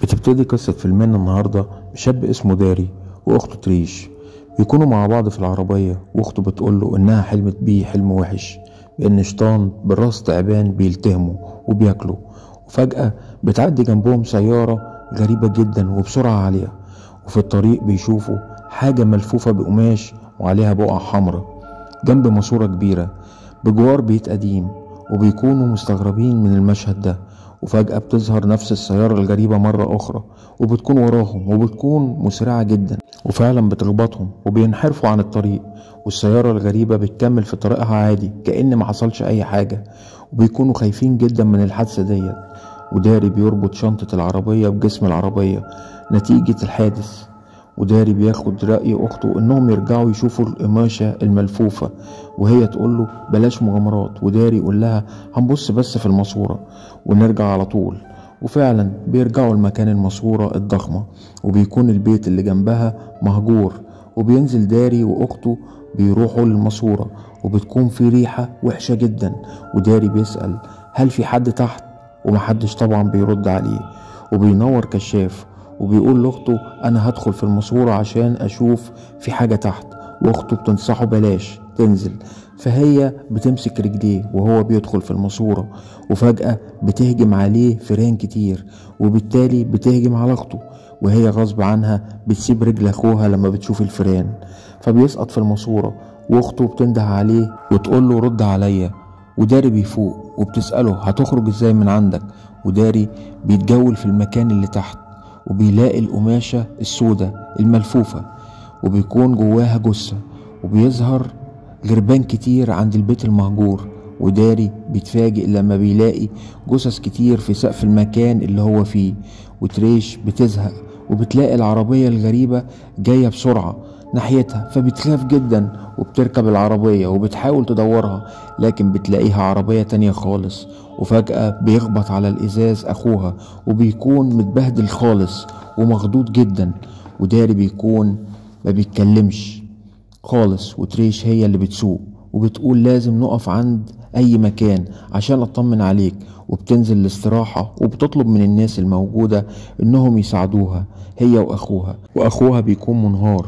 بتبتدي قصة فيلمنا النهاردة بشاب اسمه داري وأخته تريش. بيكونوا مع بعض في العربية، وأخته بتقوله إنها حلمت بيه حلم وحش، بإن شيطان براس تعبان بيلتهمه وبياكله. وفجأة بتعدي جنبهم سيارة غريبة جدا وبسرعة عالية، وفي الطريق بيشوفوا حاجة ملفوفة بقماش وعليها بقع حمراء جنب ماسورة كبيرة بجوار بيت قديم، وبيكونوا مستغربين من المشهد ده. وفجأة بتظهر نفس السيارة الغريبة مرة أخرى، وبتكون وراهم وبتكون مسرعة جدا، وفعلا بتخبطهم وبينحرفوا عن الطريق. والسيارة الغريبة بتكمل في طريقها عادي كأن ما حصلش أي حاجة، وبيكونوا خايفين جدا من الحادثة ديت. وداري بيربط شنطة العربية بجسم العربية نتيجة الحادث، وداري بياخد رأي أخته إنهم يرجعوا يشوفوا القماشة الملفوفة، وهي تقوله بلاش مغامرات، وداري يقول لها هنبص بس في الماسورة ونرجع على طول. وفعلا بيرجعوا لمكان الماسورة الضخمة، وبيكون البيت اللي جنبها مهجور. وبينزل داري وأخته بيروحوا للماسورة، وبتكون في ريحة وحشة جدا. وداري بيسأل هل في حد تحت، ومحدش طبعا بيرد عليه. وبينور كشاف وبيقول لاخته انا هدخل في الماسورة عشان اشوف في حاجة تحت، واخته بتنصحه بلاش تنزل. فهي بتمسك رجليه وهو بيدخل في الماسورة، وفجأة بتهجم عليه فيران كتير، وبالتالي بتهجم على اخته، وهي غصب عنها بتسيب رجل اخوها لما بتشوف الفيران. فبيسقط في الماسورة، واخته بتنده عليه وتقول له رد عليا. وداري بيفوق وبتسأله هتخرج ازاي من عندك. وداري بيتجول في المكان اللي تحت، وبيلاقي القماشة السوداء الملفوفة وبيكون جواها جثة، وبيظهر غربان كتير عند البيت المهجور. وداري بيتفاجئ لما بيلاقي جثث كتير في سقف المكان اللي هو فيه. وتريش بتزهق وبتلاقي العربية الغريبة جاية بسرعة ناحيتها، فبتخاف جدا وبتركب العربية وبتحاول تدورها، لكن بتلاقيها عربية تانية خالص. وفجأة بيخبط على الإزاز أخوها، وبيكون متبهدل خالص ومخضوض جدا. وداري بيكون ما بيتكلمش خالص، وتريش هي اللي بتسوق وبتقول لازم نقف عند أي مكان عشان أطمن عليك. وبتنزل الاستراحة وبتطلب من الناس الموجودة إنهم يساعدوها هي وأخوها بيكون منهار،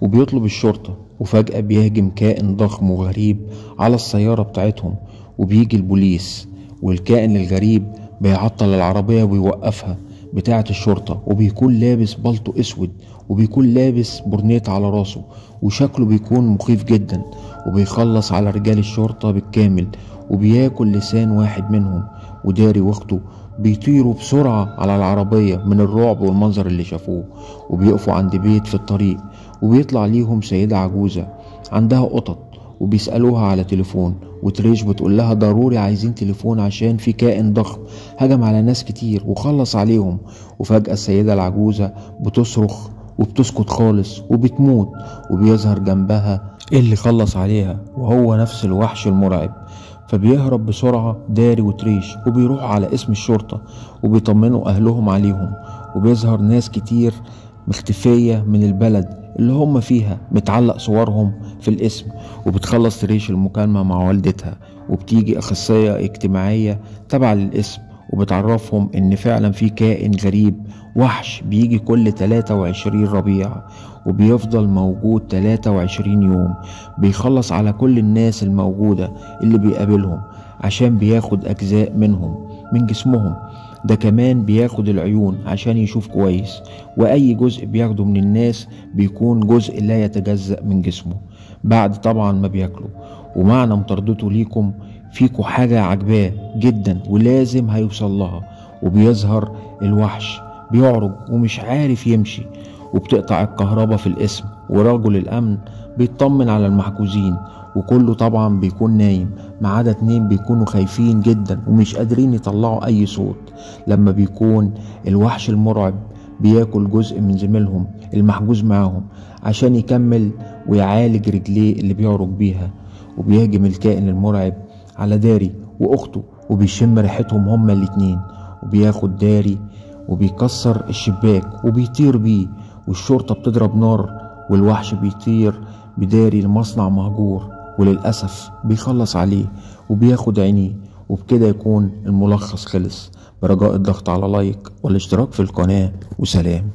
وبيطلب الشرطة. وفجأة بيهجم كائن ضخم وغريب على السيارة بتاعتهم، وبيجي البوليس، والكائن الغريب بيعطل العربية ويوقفها بتاعة الشرطة، وبيكون لابس بلطو اسود، وبيكون لابس برنيت على راسه، وشكله بيكون مخيف جدا. وبيخلص على رجال الشرطة بالكامل وبياكل لسان واحد منهم. وداري واخته بيطيروا بسرعة على العربية من الرعب والمنظر اللي شافوه، وبيقفوا عند بيت في الطريق، وبيطلع ليهم سيدة عجوزة عندها قطط وبيسألوها على تليفون. وتريش بتقول لها ضروري عايزين تليفون عشان في كائن ضخم هجم على ناس كتير وخلص عليهم. وفجأة السيدة العجوزة بتصرخ وبتسكت خالص وبتموت، وبيظهر جنبها اللي خلص عليها وهو نفس الوحش المرعب. فبيهرب بسرعة داري وتريش وبيروحوا على اسم الشرطة وبيطمنوا أهلهم عليهم. وبيظهر ناس كتير مختفية من البلد اللي هم فيها متعلق صورهم في الاسم. وبتخلص تريش المكالمة مع والدتها، وبتيجي أخصائية اجتماعية تبع للاسم وبتعرفهم إن فعلا في كائن غريب وحش بيجي كل 23 ربيع، وبيفضل موجود 23 يوم، بيخلص على كل الناس الموجودة اللي بيقابلهم عشان بياخد أجزاء منهم من جسمهم. ده كمان بياخد العيون عشان يشوف كويس، وأي جزء بياخده من الناس بيكون جزء لا يتجزأ من جسمه بعد طبعا ما بياكله. ومعنى مطاردته ليكم فيكوا حاجة عجباه جدا ولازم هيوصل لها. وبيظهر الوحش بيعرج ومش عارف يمشي، وبتقطع الكهرباء في الاسم، ورجل الأمن بيطمن على المحجوزين، وكله طبعا بيكون نايم ما عدا 2 بيكونوا خايفين جدا ومش قادرين يطلعوا أي صوت. لما بيكون الوحش المرعب بياكل جزء من زميلهم المحجوز معاهم عشان يكمل ويعالج رجليه اللي بيعرج بيها. وبيهجم الكائن المرعب على داري وأخته، وبيشم ريحتهم هما الاتنين، وبياخد داري وبيكسر الشباك وبيطير بيه، والشرطة بتضرب نار، والوحش بيطير بداري لمصنع مهجور، وللأسف بيخلص عليه وبياخد عينيه. وبكده يكون الملخص خلص. برجاء الضغط على لايك والاشتراك في القناة، وسلام.